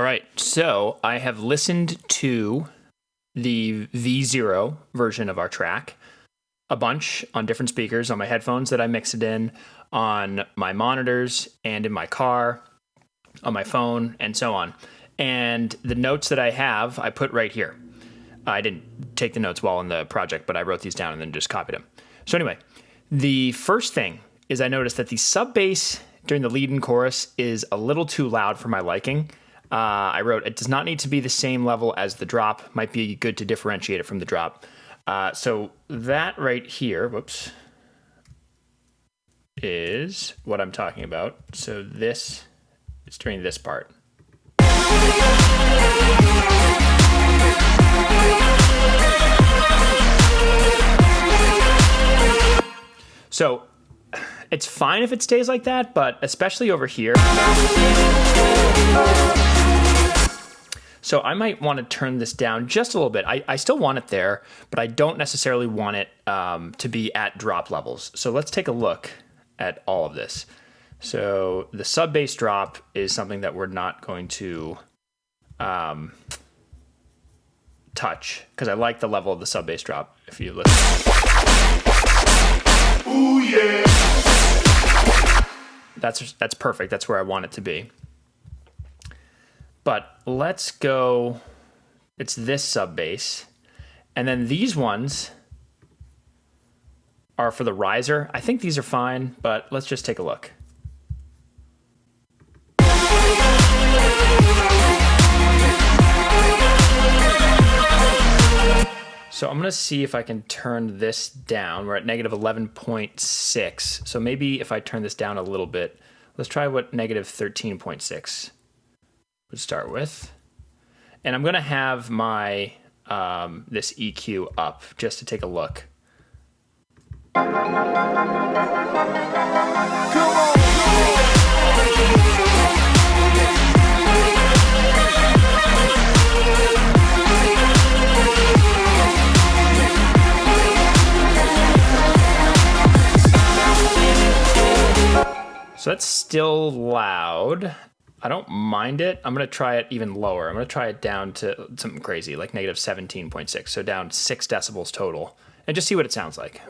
All right, so I have listened to the V0 version of our track a bunch on different speakers, on my headphones that I mix it in, on my monitors, and in my car, on my phone, and so on. And the notes that I have, I put right here. I didn't take the notes while in the project, but I wrote these down and then just copied them. So anyway, the first thing is I noticed that the sub bass during the lead and chorus is a little too loud for my liking. I wrote, it does not need to be the same level as the drop. Might be good to differentiate it from the drop. So that right here, whoops, is what I'm talking about. So this is during this part. So it's fine if it stays like that, but especially over here. So I might want to turn this down just a little bit. I still want it there, but I don't necessarily want it to be at drop levels. So let's take a look at all of this. So the sub bass drop is something that we're not going to touch because I like the level of the sub bass drop. If you listen, ooh yeah, that's perfect. That's where I want it to be. But let's go, it's this sub bass. And then these ones are for the riser. I think these are fine, but let's just take a look. So I'm gonna see if I can turn this down. We're at negative 11.6. So maybe if I turn this down a little bit, let's try what negative 13.6 would start with. And I'm gonna have my this EQ up just to take a look. So that's still loud. I don't mind it. I'm going to try it even lower. I'm going to try it down to something crazy, like negative 17.6. So down 6 decibels total. And just see what it sounds like.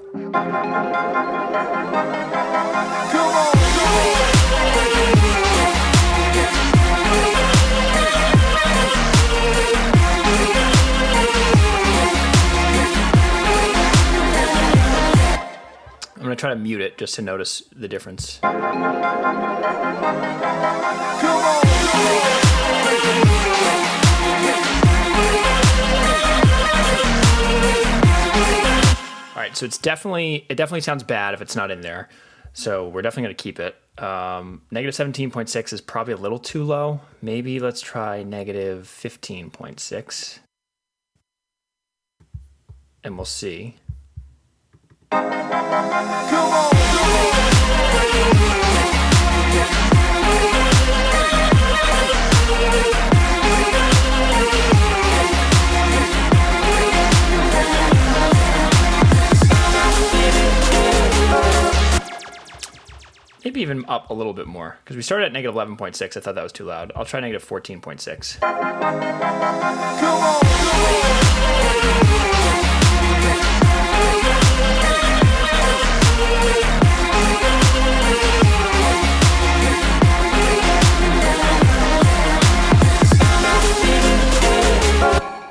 I'm going to try to mute it just to notice the difference. All right, so it definitely sounds bad if it's not in there. So we're definitely going to keep it. Negative 17.6 is probably a little too low. Maybe let's try negative 15.6. And we'll see. Maybe even up a little bit more, because we started at negative 11.6. I thought that was too loud. I'll try negative 14.6.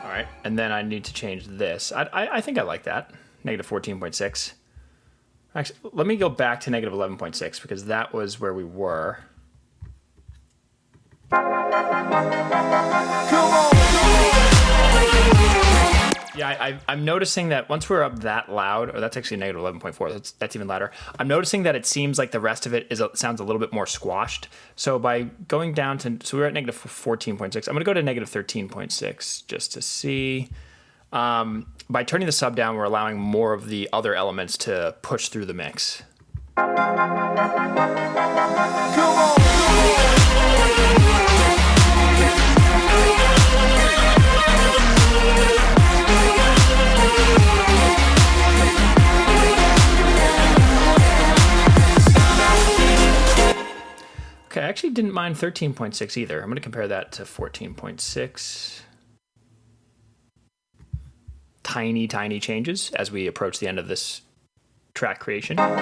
All right, and then I need to change this. I think I like that, negative 14.6. Actually, let me go back to negative 11.6 because that was where we were. Yeah, I'm noticing that once we're up that loud, or that's actually negative 11.4, that's even louder. I'm noticing that it seems like the rest of it sounds a little bit more squashed. So by going down to, so we're at negative 14.6, I'm gonna go to negative 13.6 just to see. By turning the sub down, we're allowing more of the other elements to push through the mix. Okay, I actually didn't mind 13.6 either. I'm going to compare that to 14.6. Tiny, tiny changes as we approach the end of this track creation. All right,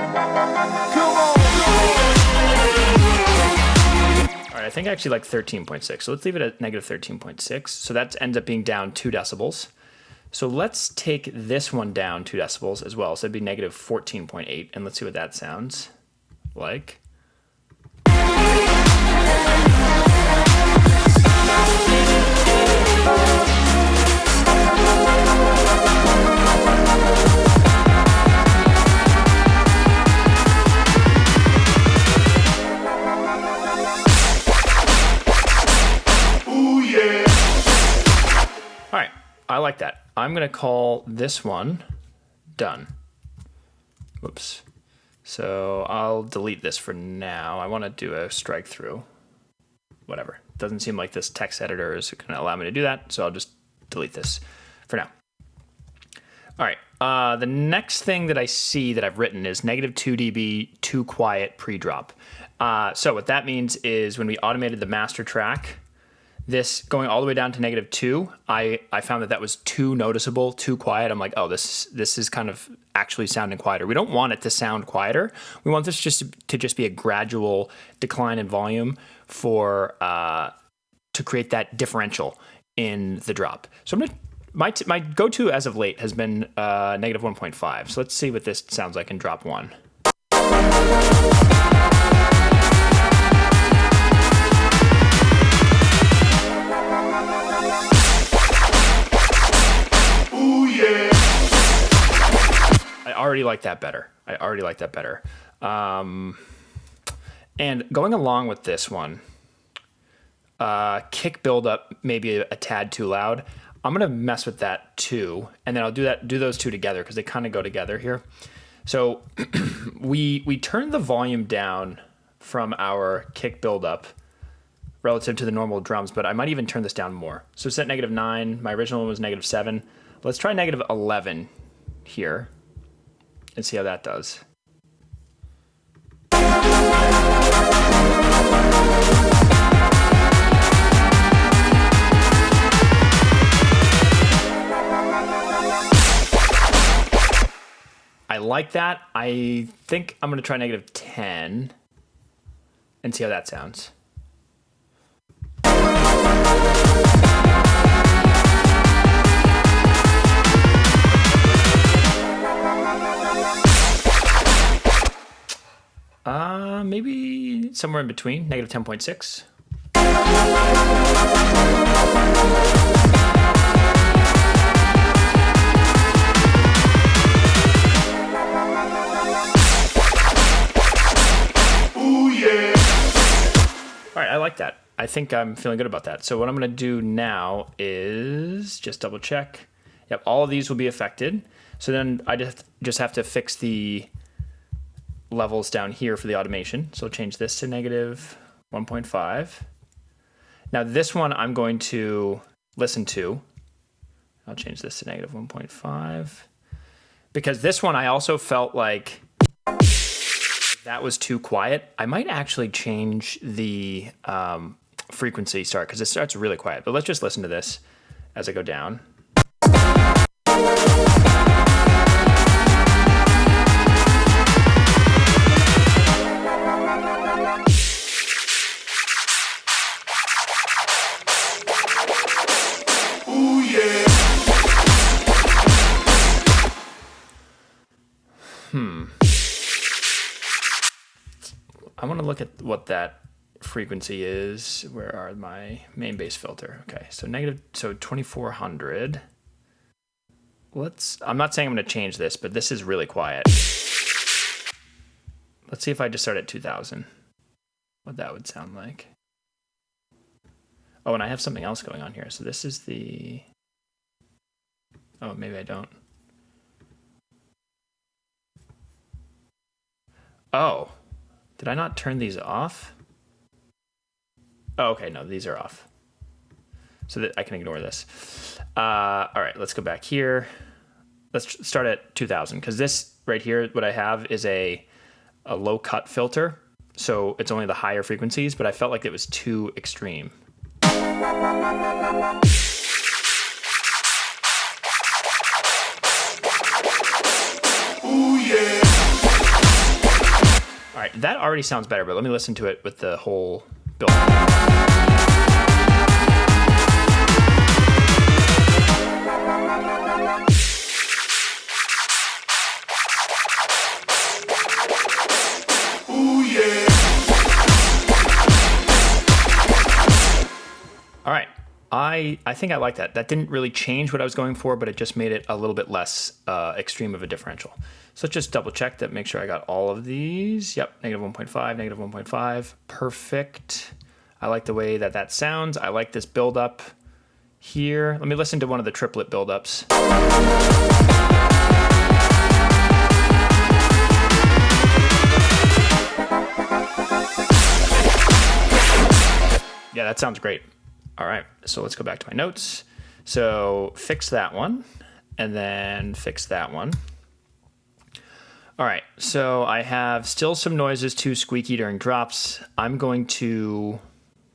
I think I actually like 13.6. So let's leave it at negative 13.6. So that ends up being down 2 decibels. So let's take this one down 2 decibels as well. So it'd be negative 14.8. And let's see what that sounds like. Ooh yeah. All right, I like that. I'm gonna call this one done. Whoops. So I'll delete this for now. I want to do a strike through. Whatever. Doesn't seem like this text editor is going to allow me to do that, so I'll just delete this for now. All right. The next thing that I see that I've written is negative 2 dB too quiet pre-drop. So what that means is when we automated the master track, this going all the way down to negative 2, I found that was too noticeable, too quiet. I'm like, oh, this is kind of actually sounding quieter. We don't want it to sound quieter. We want this to just be a gradual decline in volume for to create that differential in the drop. So my go-to as of late has been negative 1.5. So let's see what this sounds like in drop 1. I already like that better. And going along with this one, kick buildup maybe a tad too loud. I'm gonna mess with that too, and then I'll do those two together because they kind of go together here. So we turned the volume down from our kick buildup relative to the normal drums, but I might even turn this down more. So it's at negative 9. My original one was negative 7. Let's try negative 11 here and see how that does. I like that. I think I'm going to try negative 10 and see how that sounds. Maybe somewhere in between, negative 10.6. Ooh yeah. All right, I like that. I think I'm feeling good about that. So what I'm going to do now is just double check. Yep, all of these will be affected. So then I just have to fix the levels down here for the automation. So I'll change this to negative 1.5. Now this one I'm going to listen to. I'll change this to negative 1.5 because this one I also felt like that was too quiet. I might actually change the frequency start because it starts really quiet. But let's just listen to this as I go down. Ooh yeah. I want to look at what that frequency is. Where are my main bass filter? Okay, so 2400. I'm not saying I'm going to change this, but this is really quiet. Let's see if I just start at 2000. What that would sound like. Oh, and I have something else going on here. So this is the... Oh, maybe I don't. Oh, did I not turn these off? Oh, okay, no, these are off. So that I can ignore this. All right, let's go back here. Let's start at 2000 because this right here, what I have is a low cut filter. so it's only the higher frequencies, but I felt like it was too extreme. Ooh yeah. All right, that already sounds better, but let me listen to it with the whole build. Ooh yeah. All right, I think I like that. That didn't really change what I was going for, but it just made it a little bit less extreme of a differential. So let's just double check that, make sure I got all of these. Yep, negative 1.5, negative 1.5, perfect. I like the way that that sounds. I like this buildup here. Let me listen to one of the triplet buildups. Yeah, that sounds great. All right, so let's go back to my notes. So fix that one, and then fix that one. All right, so I have still some noises too squeaky during drops. I'm going to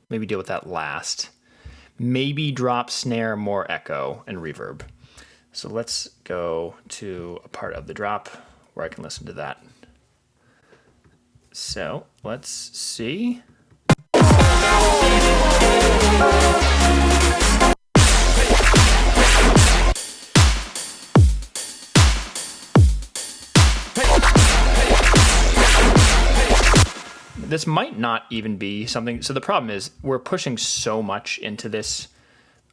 maybe deal with that last. Maybe drop snare, more echo, and reverb. So let's go to a part of the drop where I can listen to that. So let's see. This might not even be something. So the problem is we're pushing so much into this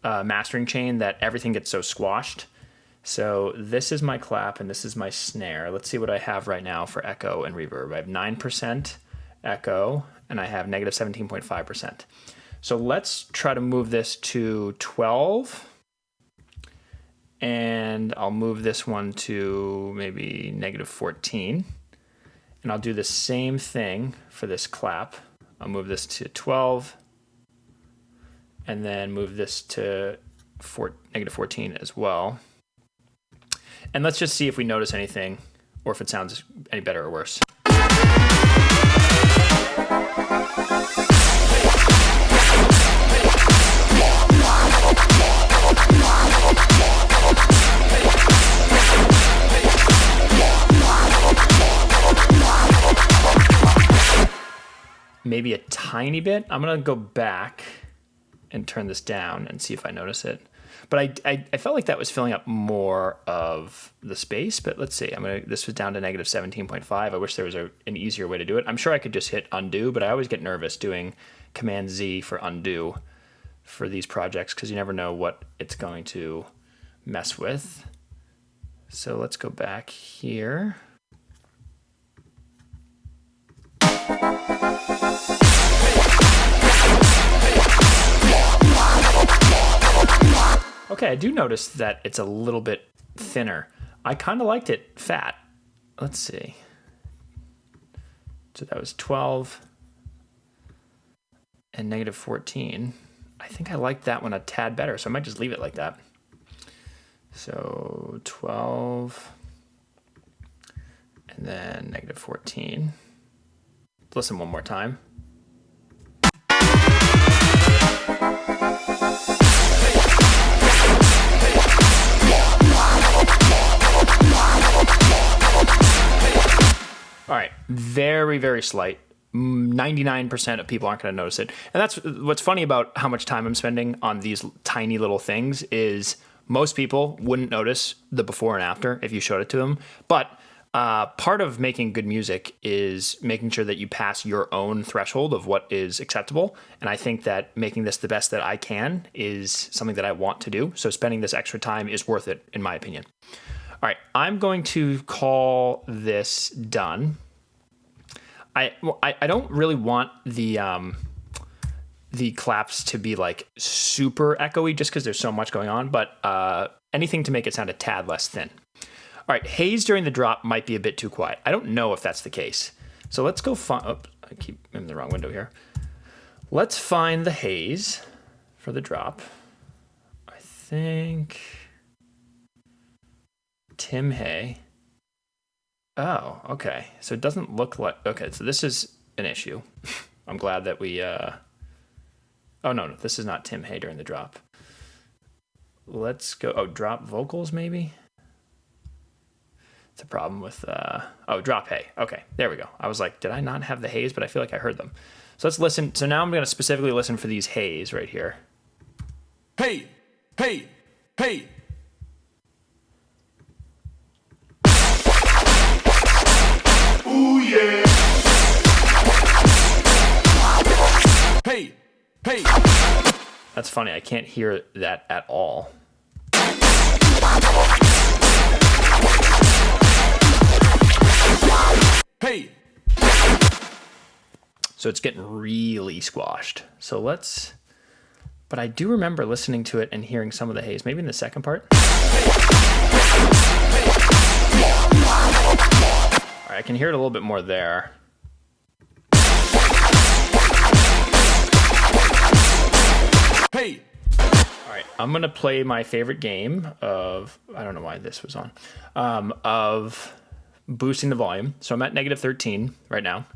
mastering chain that everything gets so squashed. So this is my clap and this is my snare. Let's see what I have right now for echo and reverb. I have 9% echo and I have negative 17.5%. So let's try to move this to 12. And I'll move this one to maybe negative 14. And I'll do the same thing for this clap. I'll move this to 12 and then move this to negative 14 as well. And let's just see if we notice anything or if it sounds any better or worse. Maybe a tiny bit. I'm gonna go back and turn this down and see if I notice it. But I felt like that was filling up more of the space, but let's see. This was down to negative 17.5. I wish there was an easier way to do it. I'm sure I could just hit undo, but I always get nervous doing Command Z for undo for these projects because you never know what it's going to mess with. So let's go back here. Okay, I do notice that it's a little bit thinner. I kind of liked it fat. Let's see. So that was 12 and negative 14. I think I liked that one a tad better, so I might just leave it like that. So 12 and then negative 14. Listen one more time. All right, very, very slight. 99% of people aren't going to notice it. And that's what's funny about how much time I'm spending on these tiny little things is most people wouldn't notice the before and after if you showed it to them. But part of making good music is making sure that you pass your own threshold of what is acceptable. And I think that making this the best that I can is something that I want to do. So spending this extra time is worth it, in my opinion. All right, I'm going to call this done. I don't really want the claps to be like super echoey just because there's so much going on, but anything to make it sound a tad less thin. All right, haze during the drop might be a bit too quiet. I don't know if that's the case. So let's go find, I keep in the wrong window here. Let's find the haze for the drop. I think Tim Hay. Oh, okay. So it doesn't look like, okay, so this is an issue. I'm glad that we, oh no, this is not Tim Hay during the drop. Let's go, oh, drop vocals maybe? It's a problem with, oh, drop Hay. Okay, there we go. I was like, did I not have the haze? But I feel like I heard them. So let's listen. So now I'm going to specifically listen for these haze right here. Hey, hey, hey. Ooh yeah. Hey, hey. That's funny. I can't hear that at all. Hey. So it's getting really squashed. So let's, but I do remember listening to it and hearing some of the haze, maybe in the second part. All right, I can hear it a little bit more there. Hey. All right, I'm gonna play my favorite game of, I don't know why this was on, of boosting the volume. So I'm at -13 right now.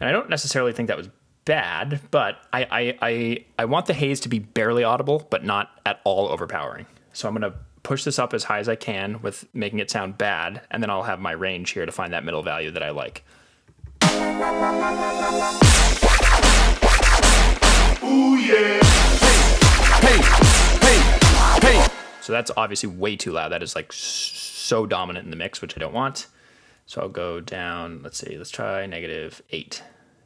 And I don't necessarily think that was bad, but I want the haze to be barely audible, but not at all overpowering. So I'm going to push this up as high as I can with making it sound bad, and then I'll have my range here to find that middle value that I like. Ooh yeah. Hey, hey, hey. So that's obviously way too loud. That is like so dominant in the mix, which I don't want. So I'll go down, let's see, let's try -8.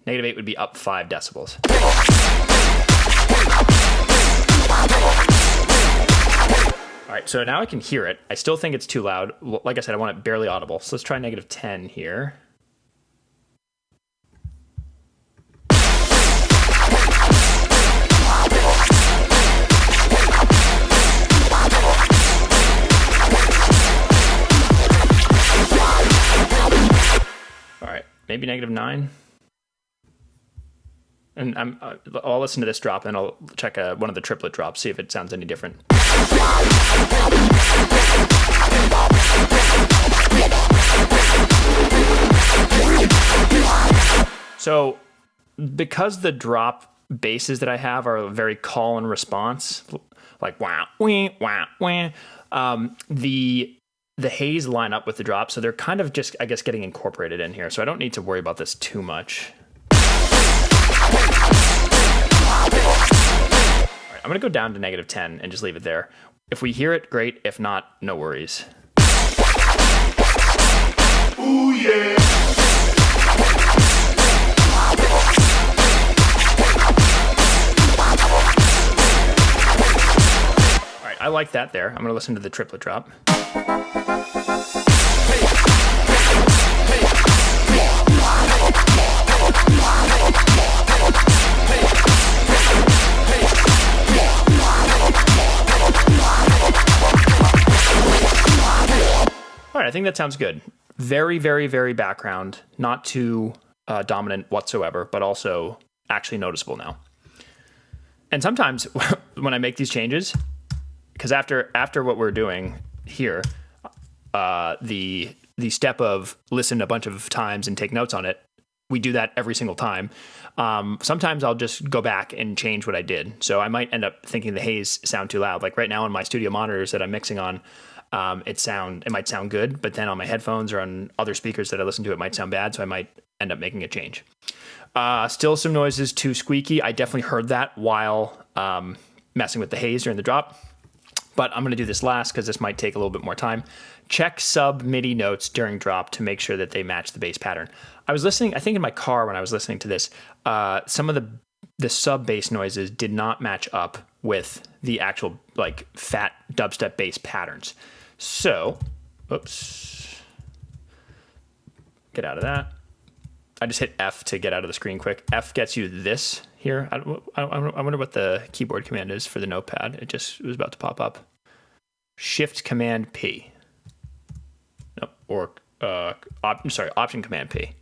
-8 would be up 5 decibels. All right, so now I can hear it. I still think it's too loud. Like I said, I want it barely audible. So let's try -10 here. All right, maybe -9. And I'll listen to this drop and I'll check one of the triplet drops, see if it sounds any different. So because the drop basses that I have are very call and response, like wah, wah, wah, wah, the haze line up with the drop. So they're kind of just, I guess, getting incorporated in here. So I don't need to worry about this too much. All right, I'm going to go down to -10 and just leave it there. If we hear it, great. If not, no worries. Ooh yeah. All right, I like that there. I'm going to listen to the triplet drop. All right, I think that sounds good. Very, very, very background, not too dominant whatsoever, but also actually noticeable now. And sometimes when I make these changes, because after what we're doing here, the step of listen a bunch of times and take notes on it, we do that every single time. Sometimes I'll just go back and change what I did. So I might end up thinking the haze sound too loud. Like right now on my studio monitors that I'm mixing on, it might sound good, but then on my headphones or on other speakers that I listen to, it might sound bad. So I might end up making a change. Still some noises too squeaky. I definitely heard that while messing with the haze during the drop, but I'm going to do this last because this might take a little bit more time. Check sub MIDI notes during drop to make sure that they match the bass pattern. I was listening, I think in my car when I was listening to this, some of the sub bass noises did not match up with the actual like fat dubstep bass patterns. So, oops, get out of that. I just hit F to get out of the screen quick. F gets you this here. I wonder what the keyboard command is for the notepad. It was about to pop up. Shift Command P. No, or Option Command P.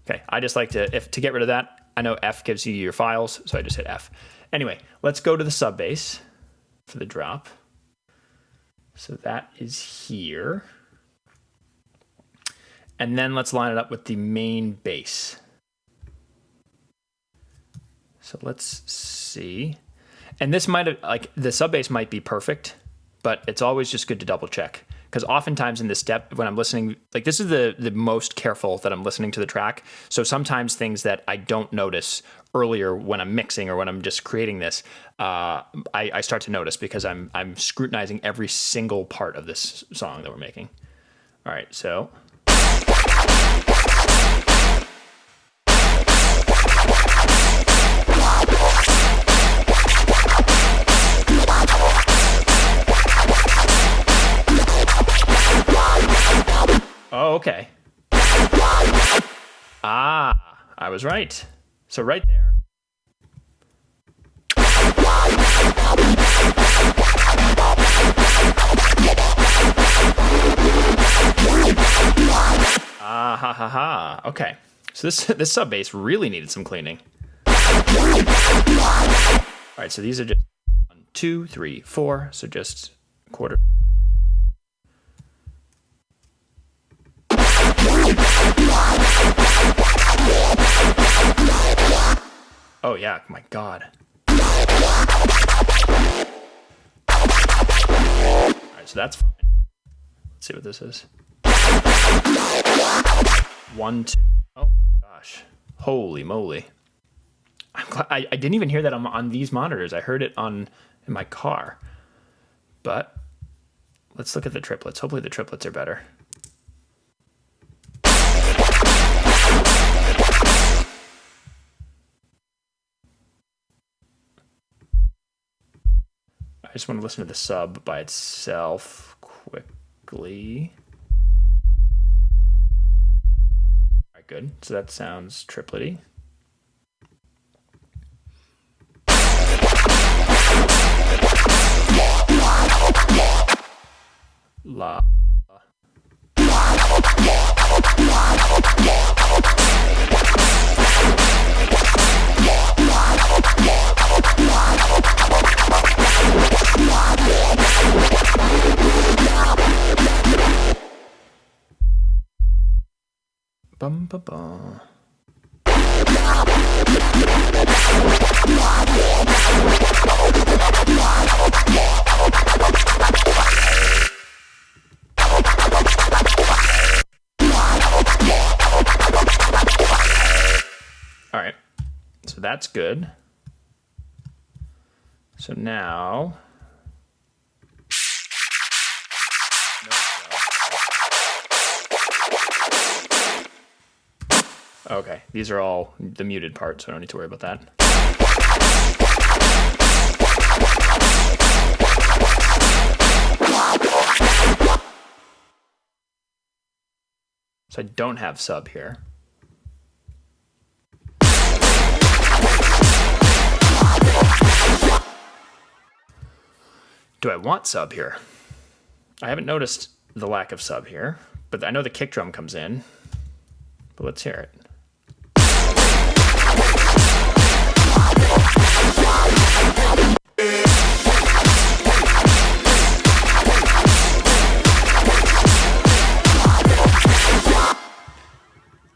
Okay, I just like to get rid of that. I know F gives you your files, so I just hit F. Anyway, let's go to the sub bass for the drop. So that is here. And then let's line it up with the main bass. So let's see. And this might have, like, the sub bass might be perfect, but it's always just good to double check. Because oftentimes in this step, when I'm listening, like this is the most careful that I'm listening to the track. So sometimes things that I don't notice earlier when I'm mixing or when I'm just creating this, I start to notice because I'm scrutinizing every single part of this song that we're making. All right, so. Oh, okay. Ah, I was right. So right there. Ah, ha, ha, ha. Okay. So this sub bass really needed some cleaning. All right, so these are just 1, 2, 3, 4. So just a quarter. Oh yeah, my God. All right, so that's fine. Let's see what this is. 1, 2. Oh my gosh. Holy moly. I'm glad, I didn't even hear that on these monitors. I heard it in my car. But let's look at the triplets. Hopefully the triplets are better. I just want to listen to the sub by itself quickly. All right, good. So that sounds triplety. La. Bum ba bum. All right, so that's good. So now. Okay, these are all the muted part, so I don't need to worry about that. So I don't have sub here. Do I want sub here? I haven't noticed the lack of sub here, but I know the kick drum comes in. But let's hear it.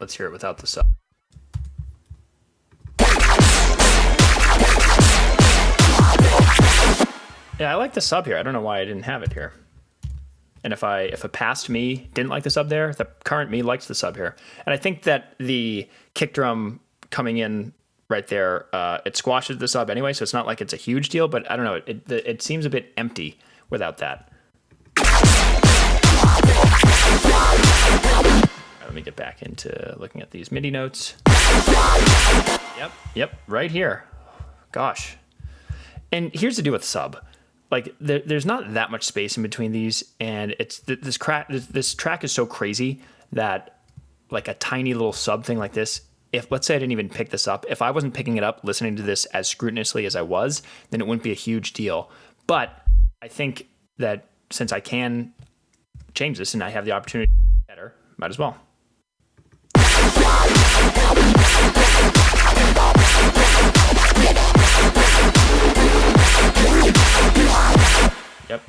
Let's hear it without the sub. Yeah, I like the sub here. I don't know why I didn't have it here. And if a past me didn't like the sub there, the current me likes the sub here. And I think that the kick drum coming in right there, it squashes the sub anyway, so it's not like it's a huge deal, but I don't know, it seems a bit empty without that. Right, let me get back into looking at these MIDI notes. Yep, right here. Gosh. And here's the deal with sub. Like there's not that much space in between these, and it's this track is so crazy that like a tiny little sub thing like this, if let's say I didn't even pick this up, if I wasn't picking it up, listening to this as scrupulously as I was, then it wouldn't be a huge deal. But I think that since I can change this and I have the opportunity to do better, might as well. Yep.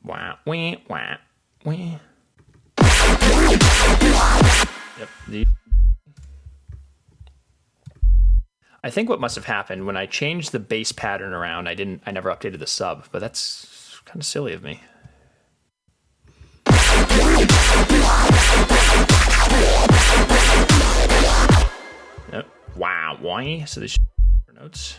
Wah, wah, wah, wah. Yep. I think what must have happened when I changed the bass pattern around, I never updated the sub, but that's kind of silly of me. Yep. Wow, why? So these notes.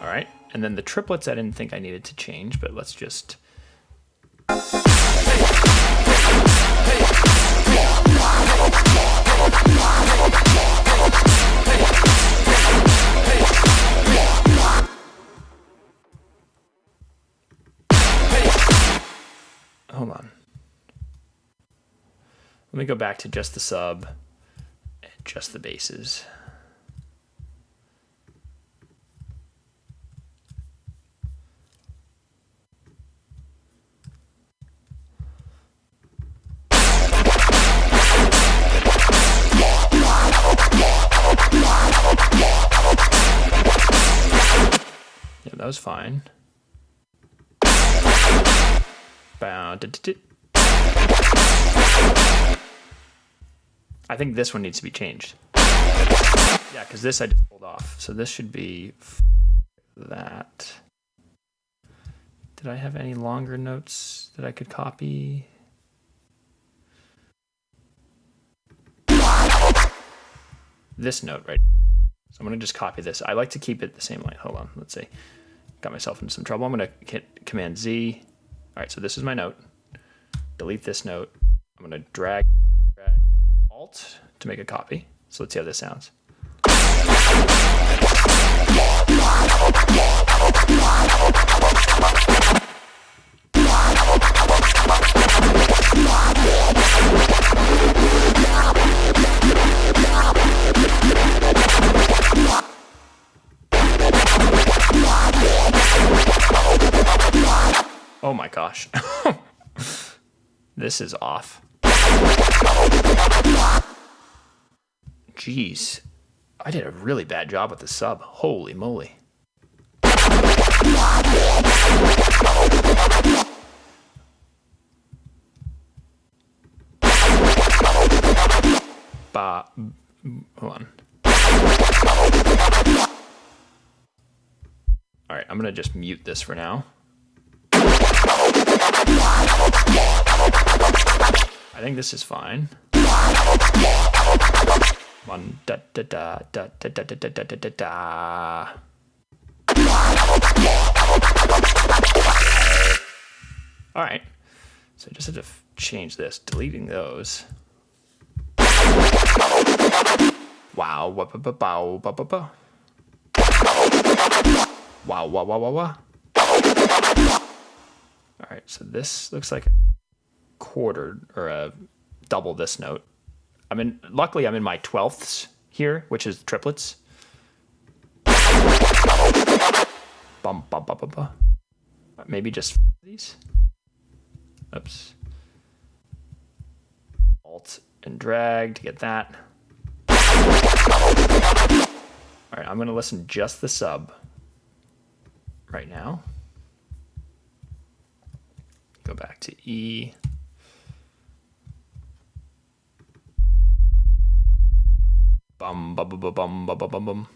All right, and then the triplets I didn't think I needed to change, but let's just... Hold on. Let me go back to just the sub and just the basses. Yeah, that was fine. I think this one needs to be changed. Yeah, because this I just pulled off. So this should be that. Did I have any longer notes that I could copy? This note right. So I'm going to just copy this. I like to keep it the same length. Hold on. Let's see. Got myself into some trouble. I'm going to hit Command Z. All right, so this is my note. Delete this note. I'm going to drag Alt to make a copy. So let's see how this sounds. Oh my gosh. This is off. Jeez. I did a really bad job with the sub. Holy moly. Hold on. All right, I'm going to just mute this for now. I think this is fine. One da da da da da da da da da da da. All right. So I just have to change this, deleting those. Wow, wow, wow, wow, wow, wow. Wow, wow, wow, wow, wow. All right, so this looks like a quarter or a double this note. Luckily I'm in my 12ths here, which is triplets. Bum, bum, bum, bum, bum. Maybe just these. Oops. Alt and drag to get that. All right, I'm going to listen just the sub right now. Go back to E. Bum, bum, bum, bum, bum, bum, bum, bum.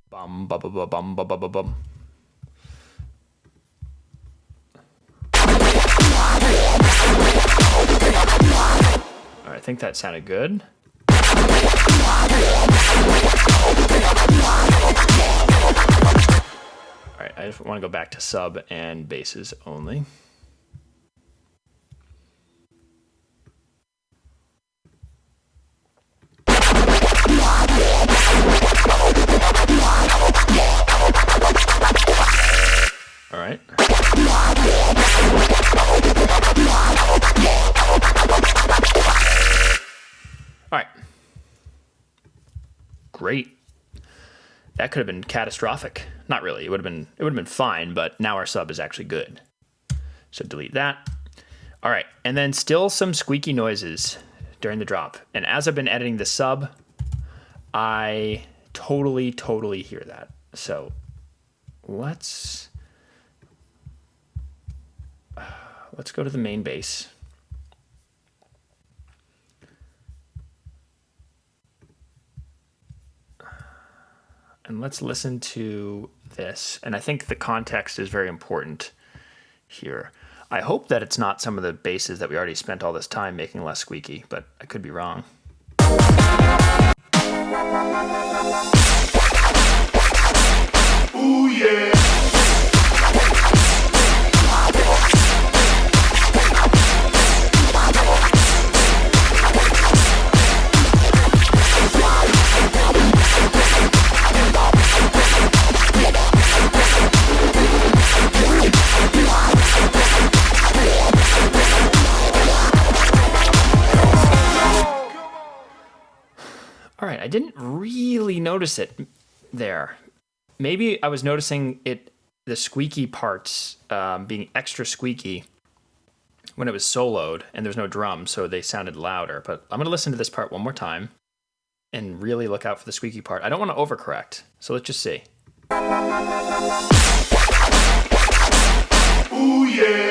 Bum, bum, bum, bum, bum, bum, bum, bum. All right, I think that sounded good. All right, I just want to go back to sub and basses only. All right. All right. Great. That could have been catastrophic. Not really. It would have been fine, but now our sub is actually good. So delete that. All right. And then still some squeaky noises during the drop. And as I've been editing the sub, I totally hear that. So let's go to the main bass. And let's listen to this. And I think the context is very important here. I hope that it's not some of the basses that we already spent all this time making less squeaky, but I could be wrong. Ooh yeah. All right, I didn't really notice it there. Maybe I was noticing the squeaky parts being extra squeaky when it was soloed and there's no drums, so they sounded louder. But I'm gonna listen to this part one more time and really look out for the squeaky part. I don't want to overcorrect, so let's just see. Ooh yeah.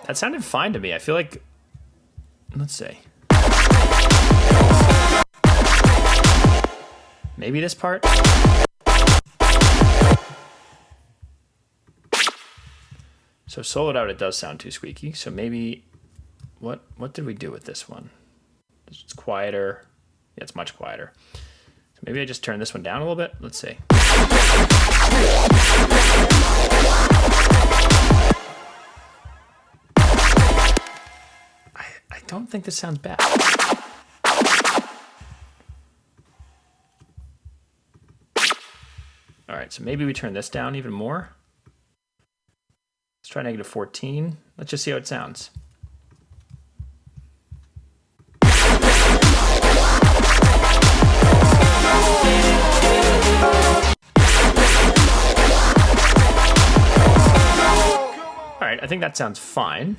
That sounded fine to me. I feel like, let's see. Maybe this part. So soloed out, it does sound too squeaky. So maybe, what did we do with this one? It's quieter. Yeah, it's much quieter. So maybe I just turn this one down a little bit. Let's see. I don't think this sounds bad. All right, so maybe we turn this down even more. Let's try negative 14. Let's just see how it sounds. All right, I think that sounds fine.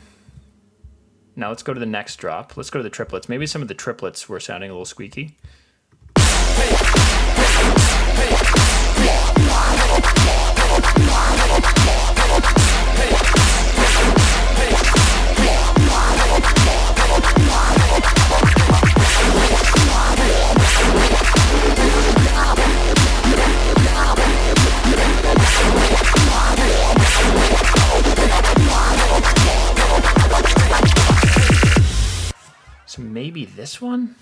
Now let's go to the next drop. Let's go to the triplets. Maybe some of the triplets were sounding a little squeaky. So maybe this one?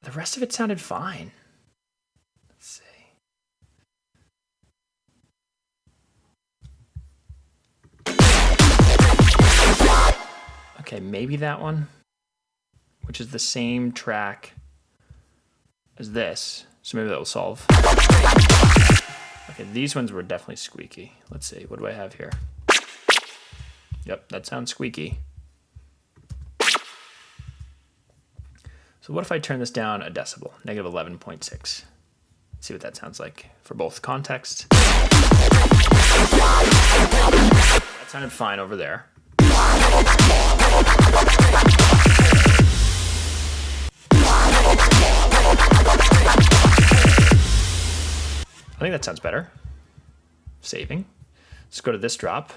The rest of it sounded fine. Let's see. Okay, maybe that one, which is the same track as this. So maybe that will solve. Okay, these ones were definitely squeaky. Let's see, what do I have here? Yep, that sounds squeaky. So what if I turn this down a decibel, negative 11.6? See what that sounds like for both contexts. That sounded fine over there. I think that sounds better. Saving. Let's go to this drop.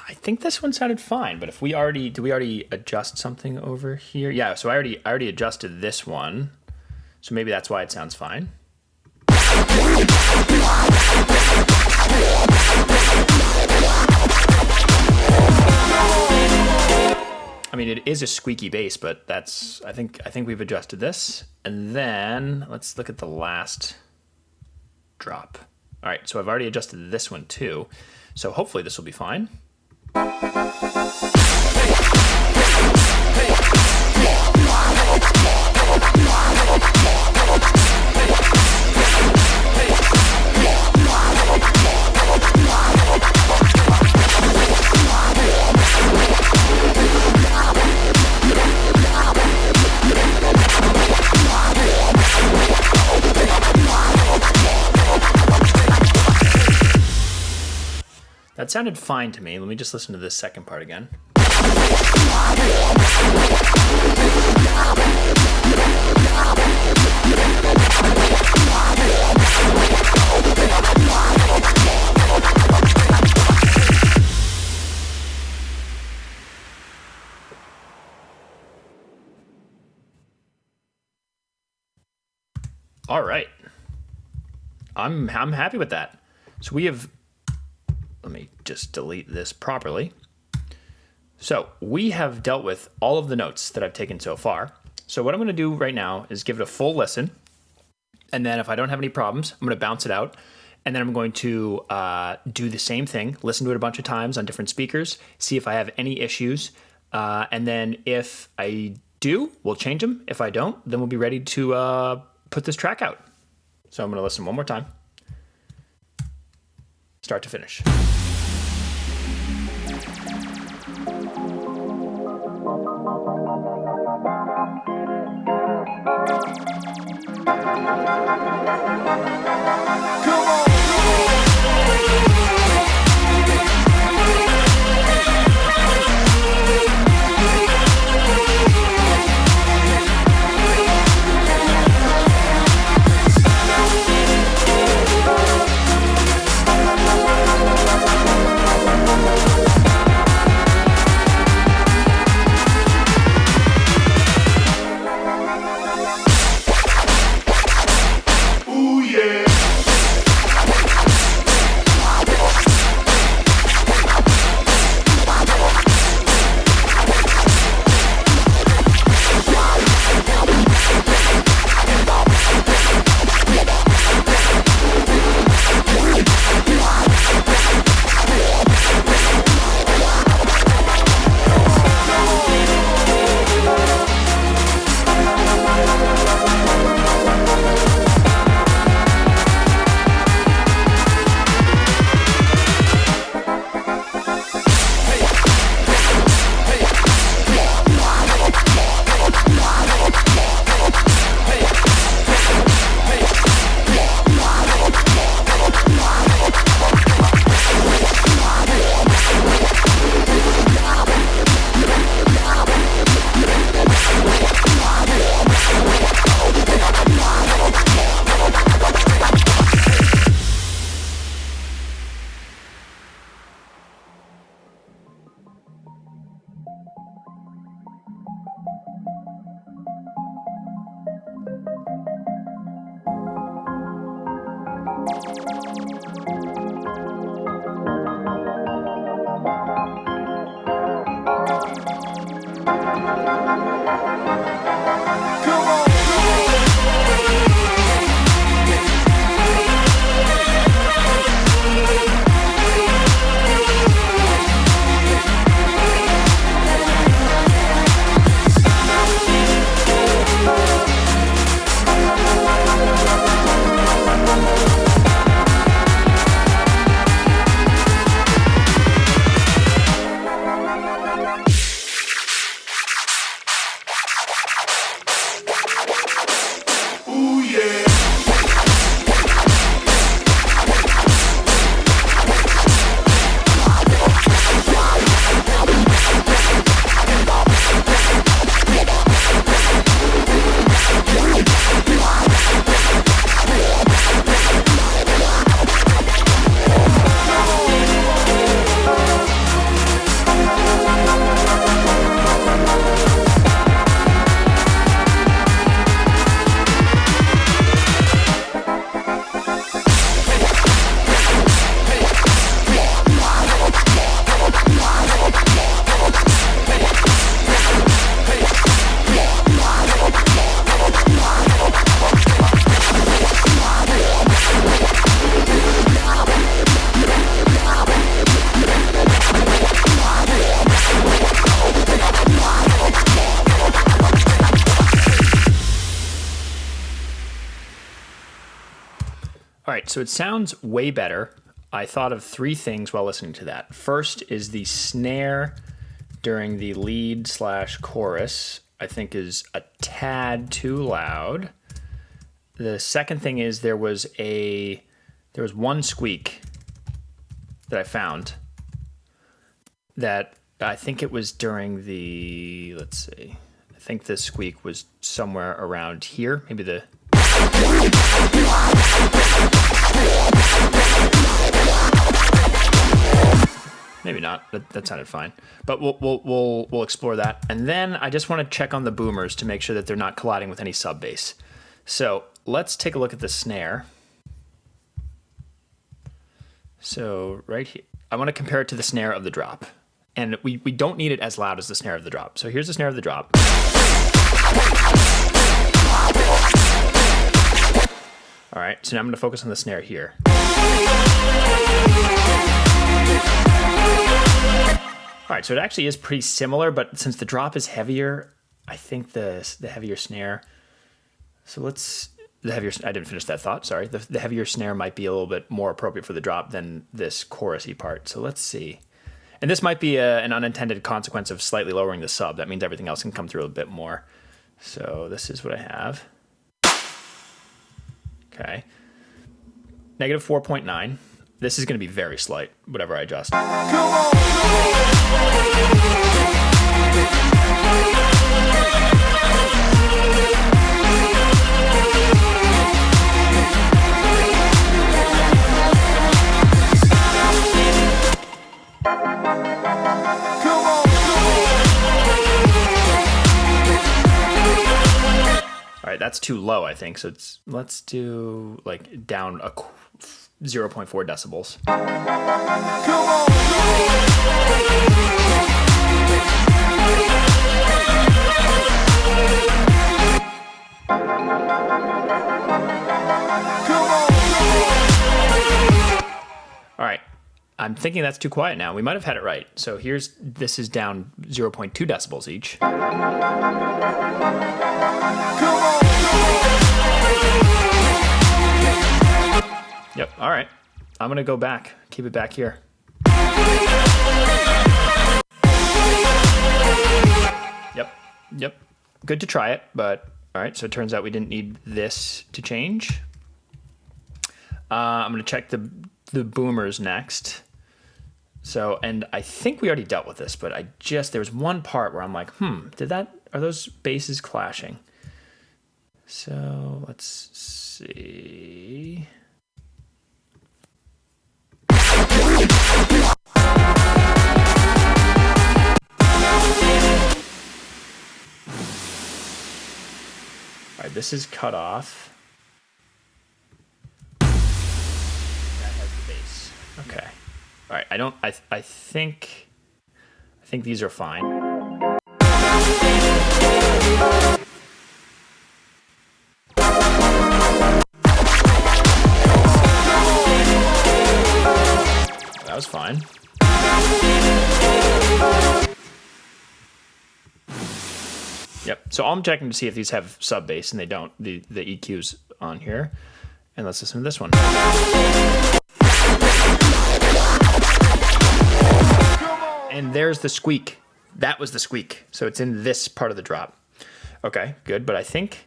I think this one sounded fine, but if we already, did we already adjust something over here? Yeah, so I already adjusted this one. So maybe that's why it sounds fine. I mean, it is a squeaky bass, but that's, I think we've adjusted this. And then let's look at the last drop. All right, so I've already adjusted this one too. So hopefully this will be fine. That sounded fine to me. Let me just listen to this second part again. All right. I'm happy with that. So we have, let me just delete this properly. So we have dealt with all of the notes that I've taken so far. So what I'm going to do right now is give it a full listen. And then if I don't have any problems, I'm going to bounce it out. And then I'm going to do the same thing, listen to it a bunch of times on different speakers, see if I have any issues. And then if I do, we'll change them. If I don't, then we'll be ready to put this track out. So I'm going to listen one more time, start to finish. All right, so it sounds way better. I thought of three things while listening to that. First is the snare during the lead / chorus, I think is a tad too loud. The second thing is there was one squeak that I found that I think it was during the, let's see, I think the squeak was somewhere around here, maybe the, maybe not. That sounded fine, but we'll explore that. And then I just want to check on the boomers to make sure that they're not colliding with any sub bass. So let's take a look at the snare. So right here, I want to compare it to the snare of the drop, and we don't need it as loud as the snare of the drop. So here's the snare of the drop. All right, so now I'm going to focus on the snare here. All right, so it actually is pretty similar, but since the drop is heavier, I think the heavier snare. So I didn't finish that thought, sorry. The heavier snare might be a little bit more appropriate for the drop than this chorusy part. So let's see. And this might be an unintended consequence of slightly lowering the sub. That means everything else can come through a bit more. So this is what I have. Okay. Negative 4.9. This is going to be very slight, whatever I adjust. All right, that's too low, I think. So let's do like down 0.4 decibels. All right, I'm thinking that's too quiet now. We might have had it right. So this is down 0.2 decibels each. Yep, all right. I'm gonna go back, keep it back here. Yep, good to try it, but all right, so it turns out we didn't need this to change. I'm gonna check the boomers next. So, and I think we already dealt with this, but there was one part where I'm like, are those basses clashing? So let's see. All right, this is cut off. That has the bass. Okay. All right, I think these are fine. That was fine. Yep. So I'm checking to see if these have sub bass, and they don't. The EQ's on here. And let's listen to this one. And there's the squeak. That was the squeak. So it's in this part of the drop. Okay, good. But I think...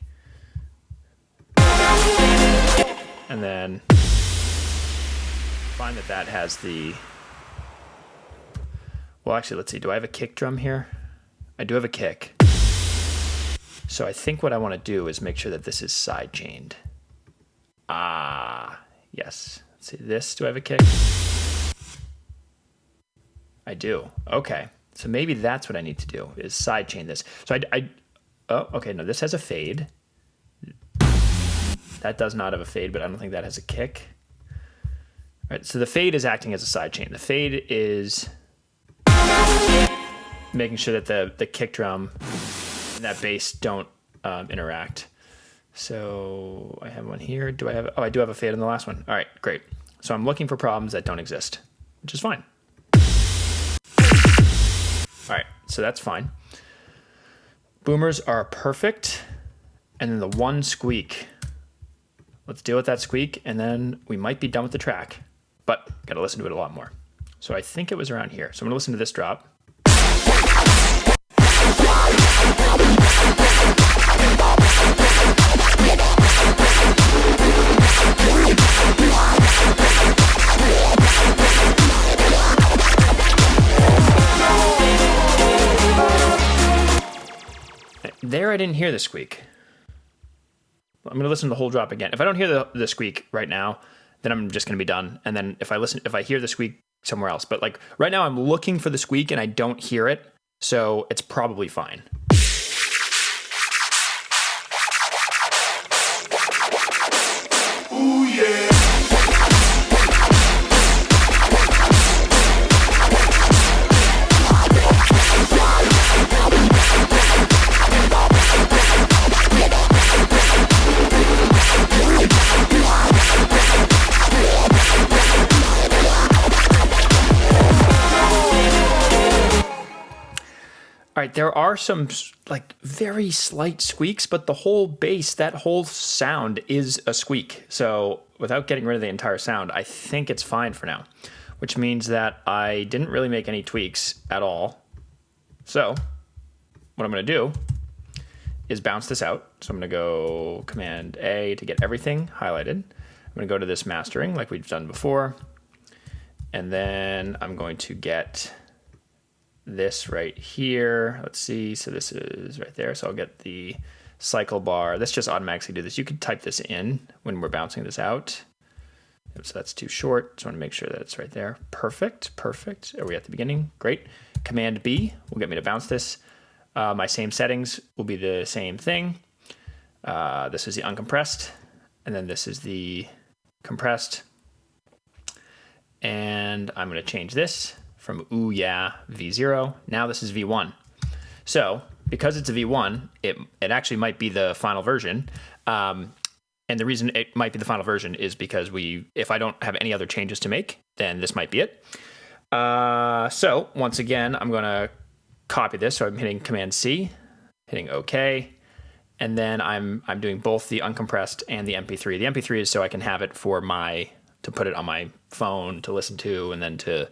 And then... Find that has the... Well, actually, let's see. Do I have a kick drum here? I do have a kick. So I think what I want to do is make sure that this is side chained. Ah, yes. Let's see this. Do I have a kick? I do. Okay. So maybe that's what I need to do is side chain this. So oh, okay. No, this has a fade. That does not have a fade, but I don't think that has a kick. All right. So the fade is acting as a side chain. The fade is making sure that the kick drum and that bass don't interact. So I have one here. Do I have? Oh, I do have a fade in the last one. All right, great. So I'm looking for problems that don't exist, which is fine. All right, so that's fine. Boomers are perfect, and then the one squeak let's deal with that squeak, and then we might be done with the track, but got to listen to it a lot more. So I think it was around here. So I'm going to listen to this drop. There I didn't hear the squeak. I'm going to listen to the whole drop again. If I don't hear the squeak right now, then I'm just going to be done. And then if I hear the squeak somewhere else, but like right now I'm looking for the squeak and I don't hear it, so it's probably fine. Ooh yeah. All right, there are some like very slight squeaks, but the whole bass, that whole sound is a squeak. So without getting rid of the entire sound, I think it's fine for now, which means that I didn't really make any tweaks at all. So what I'm going to do is bounce this out. So I'm going to go Command A to get everything highlighted. I'm going to go to this mastering like we've done before. And then I'm going to get this right here. Let's see. So this is right there. So I'll get the cycle bar. This just automatically do this. You could type this in when we're bouncing this out. So that's too short. So I want to make sure that it's right there. Perfect. Perfect. Are we at the beginning? Great. Command B will get me to bounce this. My same settings will be the same thing. This is the uncompressed, and then this is the compressed. And I'm going to change this from Ooo Yeah V0. Now this is V1. So because it's a V1, it actually might be the final version. And the reason it might be the final version is because if I don't have any other changes to make, then this might be it. So once again, I'm going to copy this. So I'm hitting Command C, hitting OK. And then I'm doing both the uncompressed and the MP3. The MP3 is so I can have it to put it on my phone to listen to, and then to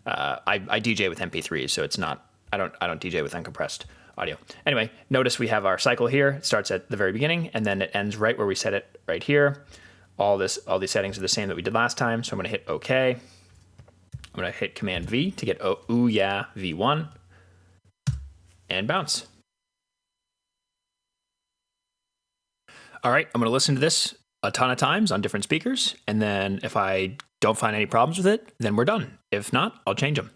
I DJ with MP3s, so it's not I don't DJ with uncompressed audio. Anyway, notice we have our cycle here. It starts at the very beginning and then it ends right where we set it right here. All these settings are the same that we did last time, so I'm going to hit OK. I'm going to hit Command V to get Ooo Yeah V1 and bounce. All right, I'm going to listen to this a ton of times on different speakers, and then if I don't find any problems with it, then we're done. If not, I'll change them.